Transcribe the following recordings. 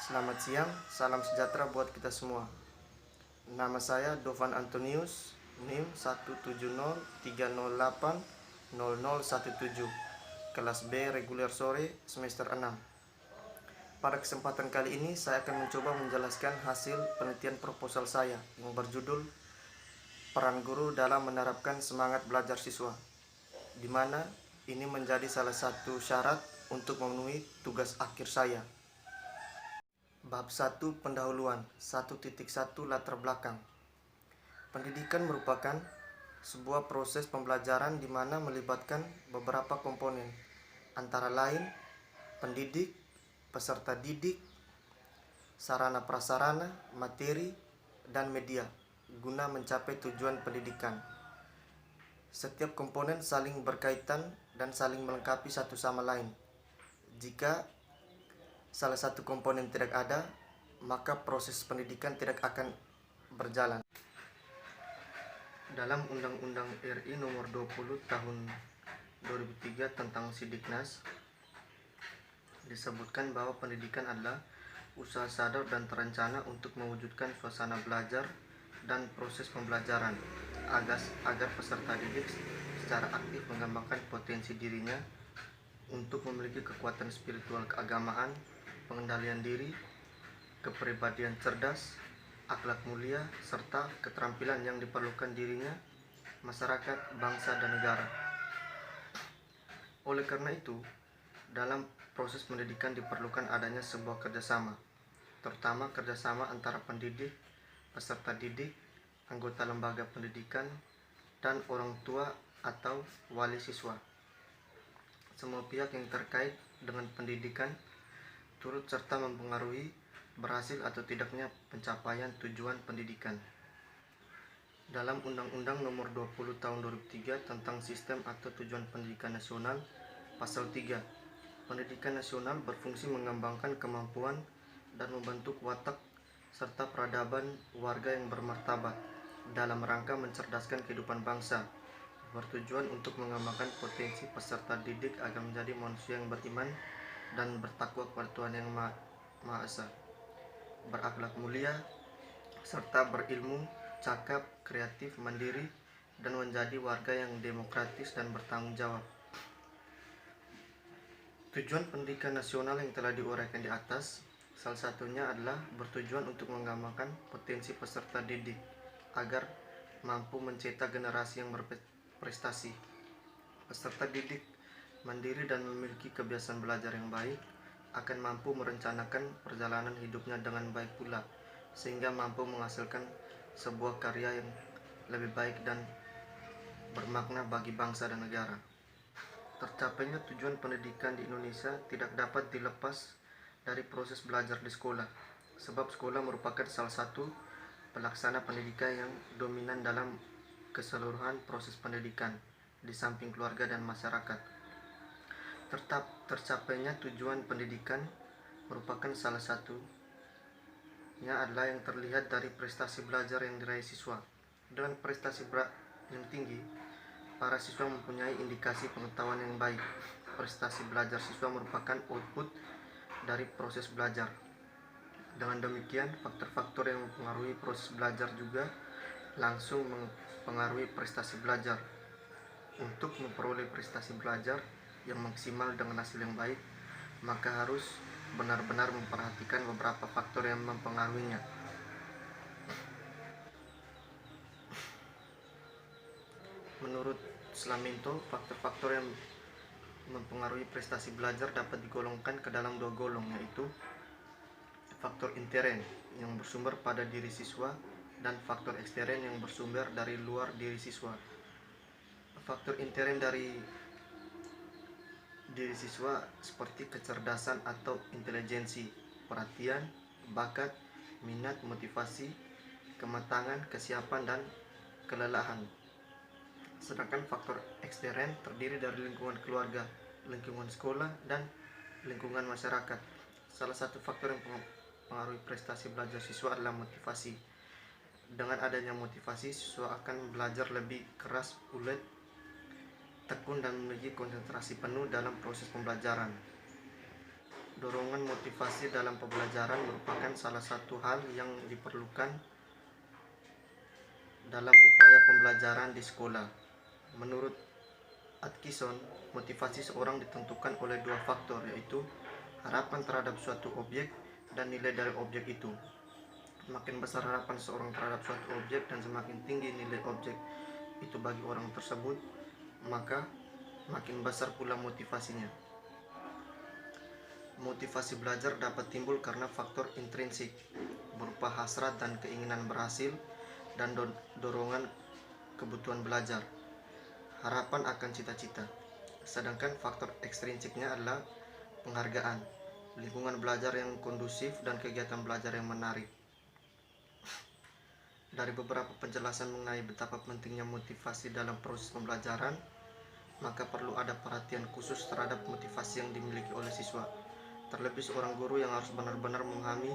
Selamat siang, salam sejahtera buat kita semua. Nama saya Dovan Antonius, NIM 17030800017, kelas B reguler sore semester 6. Pada kesempatan kali ini saya akan mencoba menjelaskan hasil penelitian proposal saya yang berjudul Peran Guru dalam Menerapkan Semangat Belajar Siswa, di mana ini menjadi salah satu syarat untuk memenuhi tugas akhir saya. Bab 1 Pendahuluan 1.1 Latar belakang. Pendidikan merupakan sebuah proses pembelajaran di mana melibatkan beberapa komponen, antara lain pendidik, peserta didik, sarana prasarana, materi, dan media, guna mencapai tujuan pendidikan. Setiap komponen saling berkaitan dan saling melengkapi satu sama lain. Jika salah satu komponen tidak ada, maka proses pendidikan tidak akan berjalan. Dalam Undang-Undang RI Nomor 20 Tahun 2003 tentang Sidiknas, disebutkan bahwa pendidikan adalah usaha sadar dan terencana untuk mewujudkan suasana belajar dan proses pembelajaran agar peserta didik secara aktif mengembangkan potensi dirinya untuk memiliki kekuatan spiritual keagamaan, pengendalian diri, kepribadian cerdas, akhlak mulia, serta keterampilan yang diperlukan dirinya, masyarakat, bangsa, dan negara. Oleh karena itu, dalam proses pendidikan diperlukan adanya sebuah kerjasama, terutama kerjasama antara pendidik, peserta didik, anggota lembaga pendidikan, dan orang tua atau wali siswa. Semua pihak yang terkait dengan pendidikan turut serta mempengaruhi berhasil atau tidaknya pencapaian tujuan pendidikan. Dalam Undang-Undang Nomor 20 Tahun 2003 tentang Sistem atau Tujuan Pendidikan Nasional, Pasal 3, pendidikan nasional berfungsi mengembangkan kemampuan dan membentuk watak serta peradaban warga yang bermartabat dalam rangka mencerdaskan kehidupan bangsa, bertujuan untuk mengembangkan potensi peserta didik agar menjadi manusia yang beriman dan bertakwa kepada Tuhan Yang Maha Esa, berakhlak mulia, serta berilmu, cakap, kreatif, mandiri, dan menjadi warga yang demokratis dan bertanggung jawab. Tujuan pendidikan nasional yang telah diuraikan di atas, salah satunya adalah bertujuan untuk mengembangkan potensi peserta didik agar mampu mencetak generasi yang berprestasi. Peserta didik mandiri dan memiliki kebiasaan belajar yang baik akan mampu merencanakan perjalanan hidupnya dengan baik pula, sehingga mampu menghasilkan sebuah karya yang lebih baik dan bermakna bagi bangsa dan negara. Tercapainya tujuan pendidikan di Indonesia tidak dapat dilepas dari proses belajar di sekolah, sebab sekolah merupakan salah satu pelaksana pendidikan yang dominan dalam keseluruhan proses pendidikan, di samping keluarga dan masyarakat. Tercapainya tujuan pendidikan merupakan salah satunya adalah yang terlihat dari prestasi belajar yang diraih siswa. Dengan prestasi yang tinggi, para siswa mempunyai indikasi pengetahuan yang baik. Prestasi belajar siswa merupakan output dari proses belajar. Dengan demikian, faktor-faktor yang mempengaruhi proses belajar juga langsung mempengaruhi prestasi belajar. Untuk memperoleh prestasi belajar yang maksimal dengan hasil yang baik, maka harus benar-benar memperhatikan beberapa faktor yang mempengaruhinya. Menurut Slaminto, faktor-faktor yang mempengaruhi prestasi belajar dapat digolongkan ke dalam dua golong, yaitu faktor intern yang bersumber pada diri siswa dan faktor ekstern yang bersumber dari luar diri siswa. Faktor intern dari diri siswa seperti kecerdasan atau intelijensi, perhatian, bakat, minat, motivasi, kematangan, kesiapan, dan kelelahan. Sedangkan faktor ekstern terdiri dari lingkungan keluarga, lingkungan sekolah, dan lingkungan masyarakat. Salah satu faktor yang mempengaruhi prestasi belajar siswa adalah motivasi. Dengan adanya motivasi, siswa akan belajar lebih keras, ulet, tekun, dan memiliki konsentrasi penuh dalam proses pembelajaran. Dorongan motivasi dalam pembelajaran merupakan salah satu hal yang diperlukan dalam upaya pembelajaran di sekolah. Menurut Atkinson, motivasi seorang ditentukan oleh dua faktor, yaitu harapan terhadap suatu objek dan nilai dari objek itu. Semakin besar harapan seorang terhadap suatu objek dan semakin tinggi nilai objek itu bagi orang tersebut, maka makin besar pula motivasinya. Motivasi belajar dapat timbul karena faktor intrinsik berupa hasrat dan keinginan berhasil dan dorongan kebutuhan belajar, harapan akan cita-cita. Sedangkan faktor ekstrinsiknya adalah penghargaan, lingkungan belajar yang kondusif, dan kegiatan belajar yang menarik. Dari beberapa penjelasan mengenai betapa pentingnya motivasi dalam proses pembelajaran, maka perlu ada perhatian khusus terhadap motivasi yang dimiliki oleh siswa. Terlebih seorang guru yang harus benar-benar memahami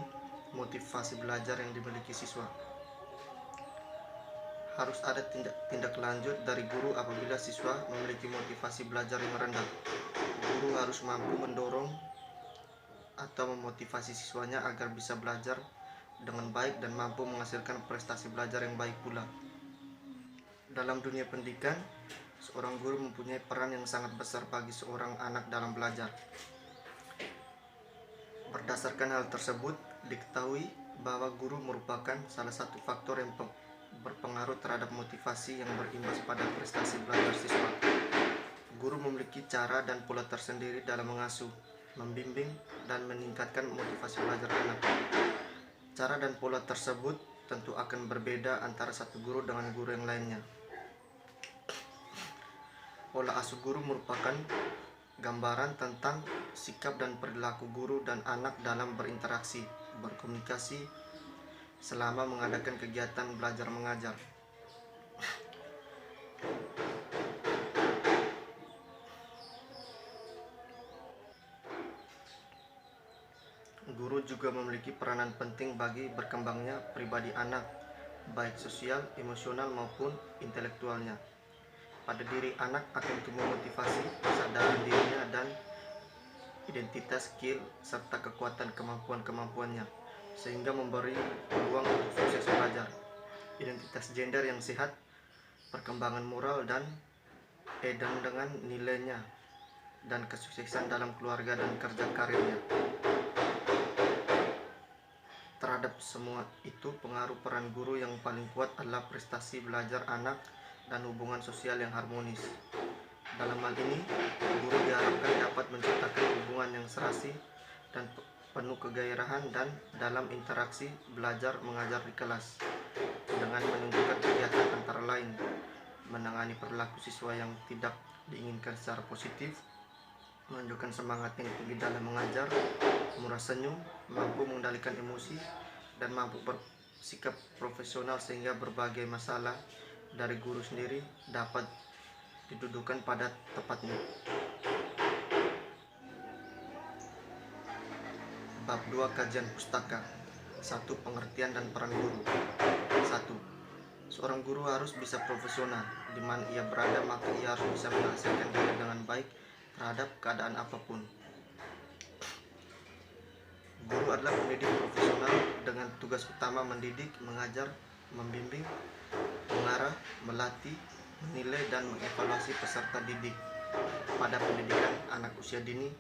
motivasi belajar yang dimiliki siswa. Harus ada tindak lanjut dari guru apabila siswa memiliki motivasi belajar yang rendah. Guru harus mampu mendorong atau memotivasi siswanya agar bisa belajar dengan baik dan mampu menghasilkan prestasi belajar yang baik pula. Dalam dunia pendidikan, seorang guru mempunyai peran yang sangat besar bagi seorang anak dalam belajar. Berdasarkan hal tersebut, diketahui bahwa guru merupakan salah satu faktor yang berpengaruh terhadap motivasi yang berimbas pada prestasi belajar siswa. Guru memiliki cara dan pola tersendiri dalam mengasuh, membimbing, dan meningkatkan motivasi belajar anak. Cara dan pola tersebut tentu akan berbeda antara satu guru dengan guru yang lainnya. Pola asuh guru merupakan gambaran tentang sikap dan perilaku guru dan anak dalam berinteraksi, berkomunikasi selama mengadakan kegiatan belajar mengajar. Guru juga memiliki peranan penting bagi berkembangnya pribadi anak, baik sosial, emosional maupun intelektualnya. Pada diri anak akan tumbuh motivasi, kesadaran dirinya, dan identitas, skill, serta kekuatan kemampuan-kemampuannya, sehingga memberi peluang untuk sukses belajar. Identitas gender yang sehat, perkembangan moral dan dengan nilainya, dan kesuksesan dalam keluarga dan kerja karirnya. Terhadap semua itu, pengaruh peran guru yang paling kuat adalah prestasi belajar anak dan hubungan sosial yang harmonis. Dalam hal ini, guru diharapkan dapat menciptakan hubungan yang serasi dan penuh kegairahan dan dalam interaksi belajar mengajar di kelas, dengan menunjukkan kegiatan antara lain menangani perilaku siswa yang tidak diinginkan secara positif, menunjukkan semangat yang tinggi dalam mengajar, murah senyum, mampu mengendalikan emosi, dan mampu bersikap profesional sehingga berbagai masalah dari guru sendiri dapat didudukan pada tempatnya. Bab 2 Kajian Pustaka. 1. Pengertian dan peran guru. 1. Seorang guru harus bisa profesional. Di mana ia berada, maka ia harus bisa menghasilkan diri dengan baik terhadap keadaan apapun. Guru adalah pendidik profesional dengan tugas utama mendidik, mengajar, membimbing, mengarah, melatih, menilai, dan mengevaluasi peserta didik pada pendidikan anak usia dini,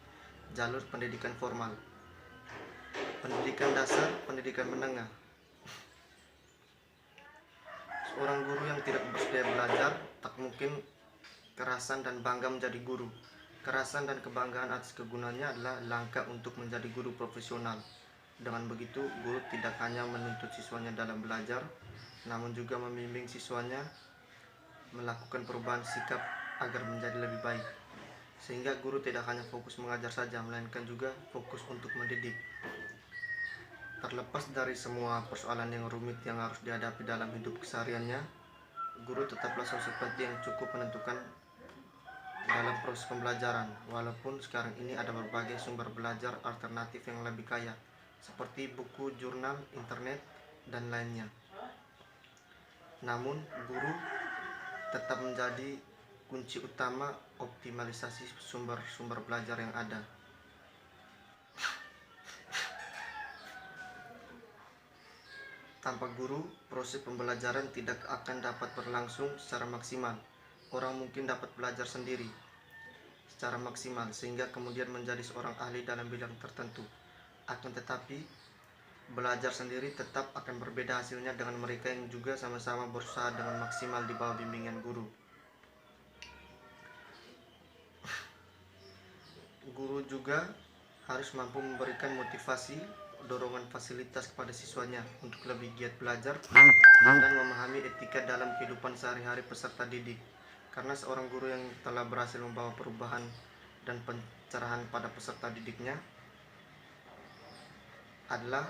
jalur pendidikan formal, pendidikan dasar, pendidikan menengah. Seorang guru yang tidak bersedia belajar tak mungkin kerasan dan bangga menjadi guru. Kerasan dan kebanggaan atas kegunaannya adalah langkah untuk menjadi guru profesional. Dengan begitu, guru tidak hanya menuntut siswanya dalam belajar, namun juga membimbing siswanya melakukan perubahan sikap agar menjadi lebih baik. Sehingga guru tidak hanya fokus mengajar saja, melainkan juga fokus untuk mendidik. Terlepas dari semua persoalan yang rumit yang harus dihadapi dalam hidup kesehariannya, guru tetaplah sosok penting yang cukup menentukan dalam proses pembelajaran. Walaupun sekarang ini ada berbagai sumber belajar alternatif yang lebih kaya, seperti buku, jurnal, internet, dan lainnya. Namun, guru tetap menjadi kunci utama optimalisasi sumber-sumber belajar yang ada. Tanpa guru, proses pembelajaran tidak akan dapat berlangsung secara maksimal. Orang mungkin dapat belajar sendiri secara maksimal sehingga kemudian menjadi seorang ahli dalam bidang tertentu. Akan tetapi, belajar sendiri tetap akan berbeda hasilnya dengan mereka yang juga sama-sama berusaha dengan maksimal di bawah bimbingan guru. Guru juga harus mampu memberikan motivasi, dorongan fasilitas kepada siswanya untuk lebih giat belajar dan memahami etika dalam kehidupan sehari-hari peserta didik. Karena seorang guru yang telah berhasil membawa perubahan dan pencerahan pada peserta didiknya adalah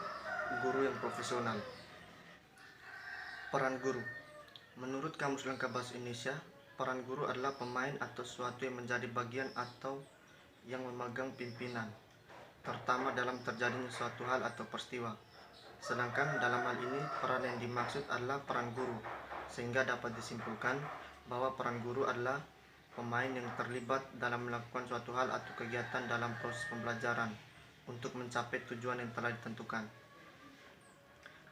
guru yang profesional. Peran guru. Menurut Kamus Lengkap Bahasa Indonesia, peran guru adalah pemain atau sesuatu yang menjadi bagian atau yang memegang pimpinan, terutama dalam terjadinya suatu hal atau peristiwa. Sedangkan dalam hal ini, peran yang dimaksud adalah peran guru, sehingga dapat disimpulkan bahwa peran guru adalah pemain yang terlibat dalam melakukan suatu hal atau kegiatan dalam proses pembelajaran untuk mencapai tujuan yang telah ditentukan.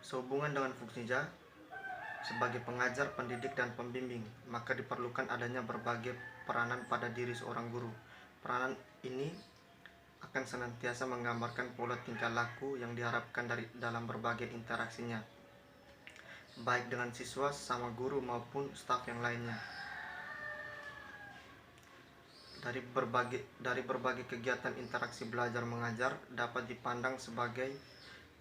Sehubungan dengan fungsinya sebagai pengajar, pendidik, dan pembimbing, maka diperlukan adanya berbagai peranan pada diri seorang guru. Peranan ini akan senantiasa menggambarkan pola tingkah laku yang diharapkan dalam berbagai interaksinya, baik dengan siswa, sama guru, maupun staf yang lainnya. Dari berbagai kegiatan interaksi belajar mengajar dapat dipandang sebagai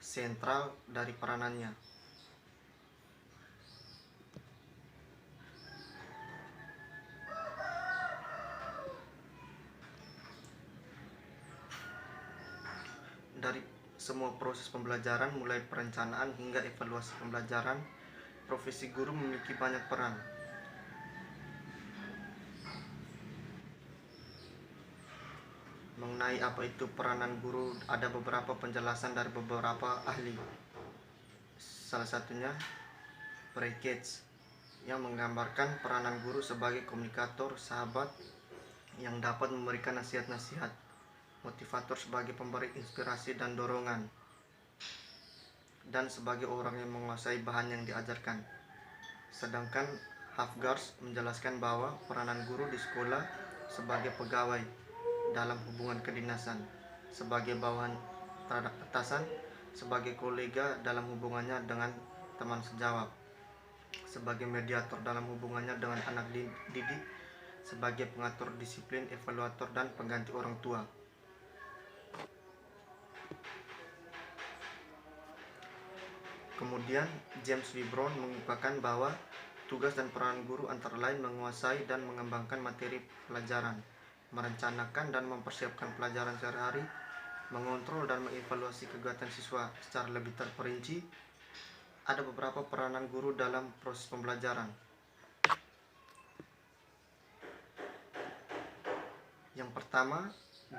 sentral dari peranannya. Dari semua proses pembelajaran, mulai perencanaan hingga evaluasi pembelajaran, profesi guru memiliki banyak peran. Mengenai apa itu peranan guru, ada beberapa penjelasan dari beberapa ahli. Salah satunya Brackets, yang menggambarkan peranan guru sebagai komunikator, sahabat yang dapat memberikan nasihat-nasihat, motivator sebagai pemberi inspirasi dan dorongan, dan sebagai orang yang menguasai bahan yang diajarkan. Sedangkan Hafgars menjelaskan bahwa peranan guru di sekolah sebagai pegawai dalam hubungan kedinasan, sebagai bawahan terhadap atasan, sebagai kolega dalam hubungannya dengan teman sejawat, sebagai mediator dalam hubungannya dengan anak didik, sebagai pengatur disiplin, evaluator, dan pengganti orang tua. Kemudian James W. Brown mengungkapkan bahwa tugas dan peran guru antara lain menguasai dan mengembangkan materi pelajaran, merencanakan dan mempersiapkan pelajaran sehari-hari, mengontrol dan mengevaluasi kegiatan siswa secara lebih terperinci. Ada beberapa peranan guru dalam proses pembelajaran. Yang pertama,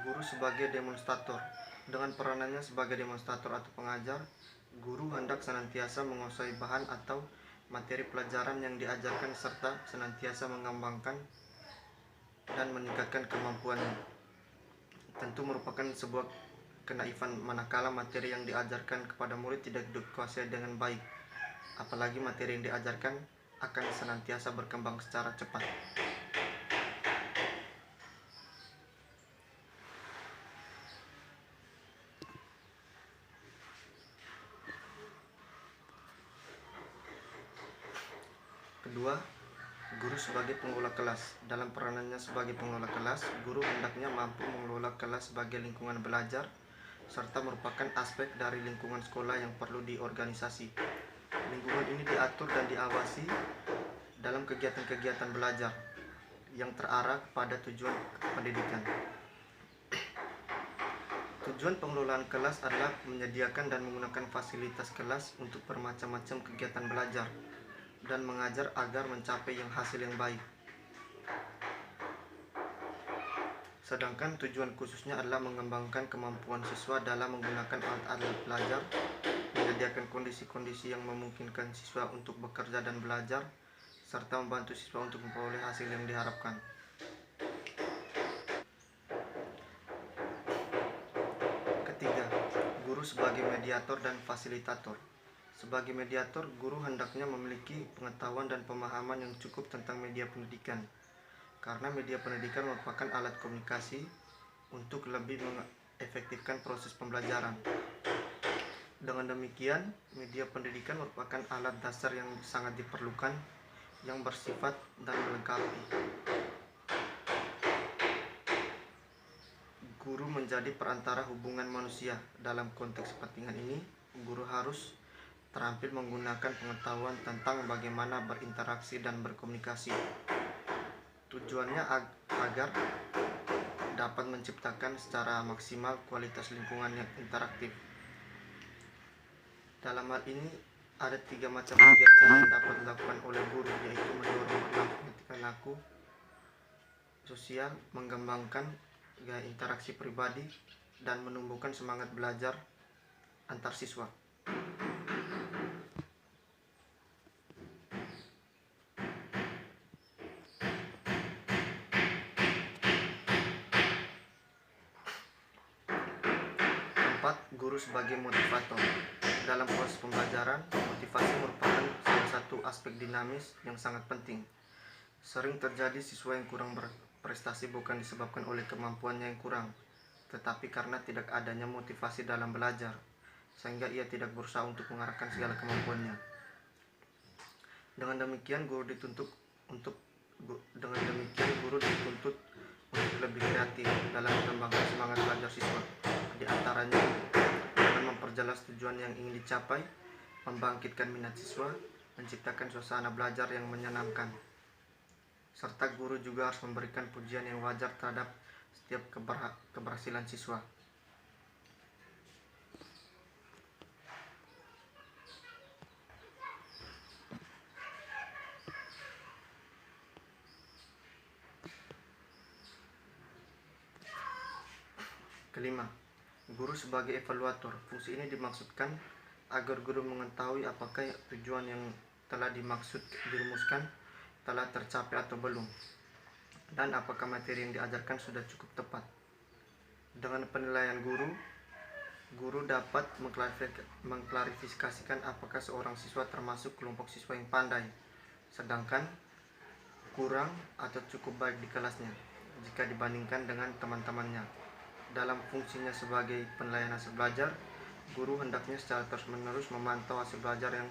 guru sebagai demonstrator. Dengan peranannya sebagai demonstrator atau pengajar, guru hendak senantiasa menguasai bahan atau materi pelajaran yang diajarkan serta senantiasa mengembangkan dan meningkatkan kemampuannya. Tentu merupakan sebuah kenaifan manakala materi yang diajarkan kepada murid tidak dikuasai dengan baik, apalagi materi yang diajarkan akan senantiasa berkembang secara cepat. Kedua, guru sebagai pengelola kelas. Dalam peranannya sebagai pengelola kelas, guru hendaknya mampu mengelola kelas sebagai lingkungan belajar serta merupakan aspek dari lingkungan sekolah yang perlu diorganisasi. Lingkungan ini diatur dan diawasi dalam kegiatan-kegiatan belajar yang terarah kepada tujuan pendidikan. Tujuan pengelolaan kelas adalah menyediakan dan menggunakan fasilitas kelas untuk bermacam-macam kegiatan belajar dan mengajar agar mencapai hasil yang baik. Sedangkan tujuan khususnya adalah mengembangkan kemampuan siswa dalam menggunakan alat-alat belajar, menyediakan kondisi-kondisi yang memungkinkan siswa untuk bekerja dan belajar, serta membantu siswa untuk memperoleh hasil yang diharapkan. Ketiga, guru sebagai mediator dan fasilitator. Sebagai mediator, guru hendaknya memiliki pengetahuan dan pemahaman yang cukup tentang media pendidikan, karena media pendidikan merupakan alat komunikasi untuk lebih mengefektifkan proses pembelajaran. Dengan demikian, media pendidikan merupakan alat dasar yang sangat diperlukan, yang bersifat dan melengkapi. Guru menjadi perantara hubungan manusia. Dalam konteks kepentingan ini, guru harus terampil menggunakan pengetahuan tentang bagaimana berinteraksi dan berkomunikasi. Tujuannya agar dapat menciptakan secara maksimal kualitas lingkungan yang interaktif. Dalam hal ini, ada 3 macam kegiatan yang dapat dilakukan oleh guru, yaitu mendorong berlaku laku sosial, mengembangkan gaya interaksi pribadi, dan menumbuhkan semangat belajar antar siswa. Keempat, guru sebagai motivator. Dalam proses pembelajaran, motivasi merupakan salah satu aspek dinamis yang sangat penting. Sering terjadi siswa yang kurang berprestasi bukan disebabkan oleh kemampuannya yang kurang, tetapi karena tidak adanya motivasi dalam belajar, sehingga ia tidak berusaha untuk mengarahkan segala kemampuannya. Dengan demikian guru dituntut untuk lebih kreatif dalam mengembangkan semangat belajar siswa. Di antaranya dengan memperjelas tujuan yang ingin dicapai, membangkitkan minat siswa, menciptakan suasana belajar yang menyenangkan. Serta guru juga harus memberikan pujian yang wajar terhadap setiap keberhasilan siswa. Kelima, guru sebagai evaluator. Fungsi ini dimaksudkan agar guru mengetahui apakah tujuan yang telah dirumuskan telah tercapai atau belum, dan apakah materi yang diajarkan sudah cukup tepat. Dengan penilaian guru dapat mengklarifikasikan apakah seorang siswa termasuk kelompok siswa yang pandai, sedangkan kurang atau cukup baik di kelasnya jika dibandingkan dengan teman-temannya. Dalam fungsinya sebagai penilaian hasil belajar, guru hendaknya secara terus-menerus memantau hasil belajar yang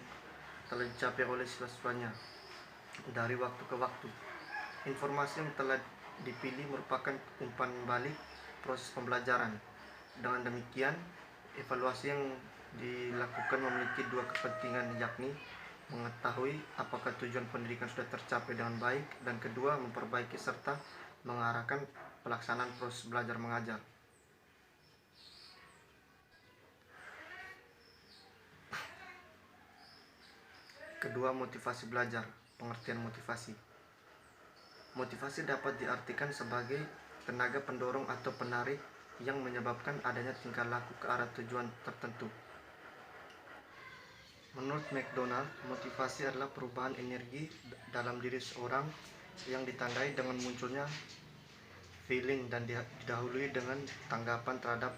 telah dicapai oleh siswa-siswanya dari waktu ke waktu. Informasi yang telah dipilih merupakan umpan balik proses pembelajaran. Dengan demikian, evaluasi yang dilakukan memiliki 2 kepentingan, yakni mengetahui apakah tujuan pendidikan sudah tercapai dengan baik, dan kedua, memperbaiki serta mengarahkan pelaksanaan proses belajar mengajar. Kedua, motivasi belajar. Pengertian motivasi. Motivasi dapat diartikan sebagai tenaga pendorong atau penarik yang menyebabkan adanya tingkah laku ke arah tujuan tertentu. Menurut McDonald, motivasi adalah perubahan energi dalam diri seorang yang ditandai dengan munculnya feeling dan didahului dengan tanggapan terhadap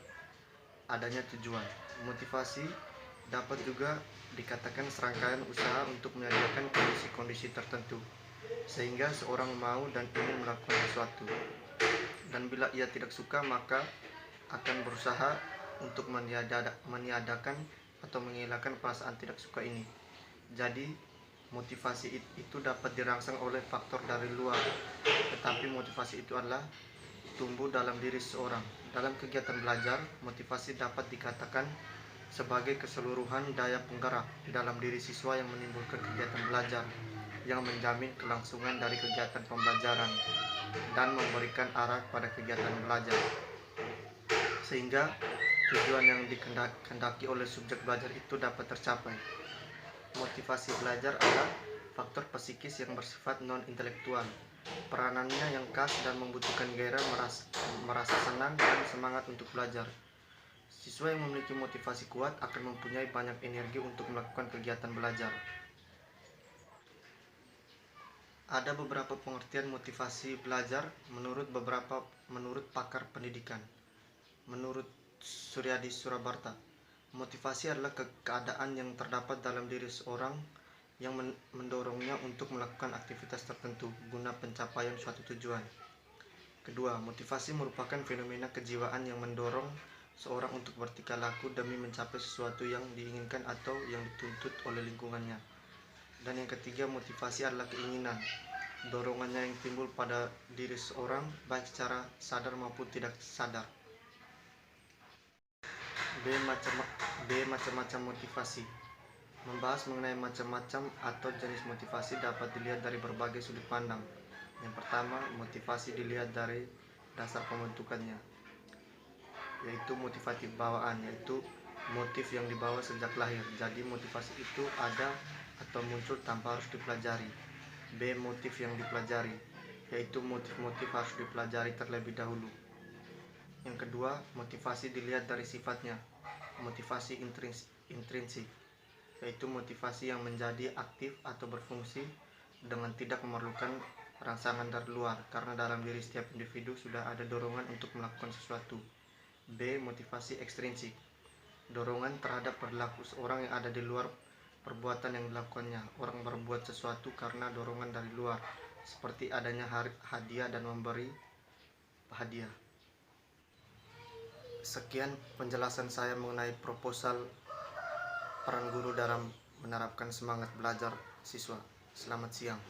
adanya tujuan. Motivasi dapat juga dikatakan serangkaian usaha untuk menyediakan kondisi-kondisi tertentu sehingga seorang mau dan ingin melakukan sesuatu, dan bila ia tidak suka maka akan berusaha untuk meniadakan atau menghilangkan perasaan tidak suka ini. Jadi motivasi itu dapat dirangsang oleh faktor dari luar, tetapi motivasi itu adalah tumbuh dalam diri seseorang. Dalam kegiatan belajar, motivasi dapat dikatakan sebagai keseluruhan daya penggerak di dalam diri siswa yang menimbulkan kegiatan belajar, yang menjamin kelangsungan dari kegiatan pembelajaran dan memberikan arah pada kegiatan belajar, sehingga tujuan yang dikehendaki oleh subjek belajar itu dapat tercapai. Motivasi belajar adalah faktor psikis yang bersifat non-intelektual. Peranannya yang khas dan membutuhkan gairah, merasa senang dan semangat untuk belajar. Siswa yang memiliki motivasi kuat akan mempunyai banyak energi untuk melakukan kegiatan belajar. Ada beberapa pengertian motivasi belajar menurut pakar pendidikan. Menurut Suryadi Surabarta, Motivasi adalah keadaan yang terdapat dalam diri seorang yang mendorongnya untuk melakukan aktivitas tertentu guna pencapaian suatu tujuan. Kedua, motivasi merupakan fenomena kejiwaan yang mendorong seorang untuk bertingkah laku demi mencapai sesuatu yang diinginkan atau yang dituntut oleh lingkungannya. Dan yang ketiga, motivasi adalah keinginan, dorongannya yang timbul pada diri seorang baik secara sadar maupun tidak sadar. Macam-macam motivasi. Membahas mengenai macam-macam atau jenis motivasi dapat dilihat dari berbagai sudut pandang. Yang pertama, motivasi dilihat dari dasar pembentukannya, yaitu motivasi bawaan, yaitu motif yang dibawa sejak lahir. Jadi motivasi itu ada atau muncul tanpa harus dipelajari. B. Motif yang dipelajari, yaitu motif-motif harus dipelajari terlebih dahulu. Yang kedua, motivasi dilihat dari sifatnya, motivasi intrinsik, yaitu motivasi yang menjadi aktif atau berfungsi dengan tidak memerlukan rangsangan dari luar, karena dalam diri setiap individu sudah ada dorongan untuk melakukan sesuatu. B. Motivasi ekstrinsik, dorongan terhadap perilaku seorang yang ada di luar perbuatan yang dilakukannya. Orang berbuat sesuatu karena dorongan dari luar, seperti adanya hadiah dan memberi hadiah. Sekian penjelasan saya mengenai proposal peran guru dalam menerapkan semangat belajar siswa. Selamat siang.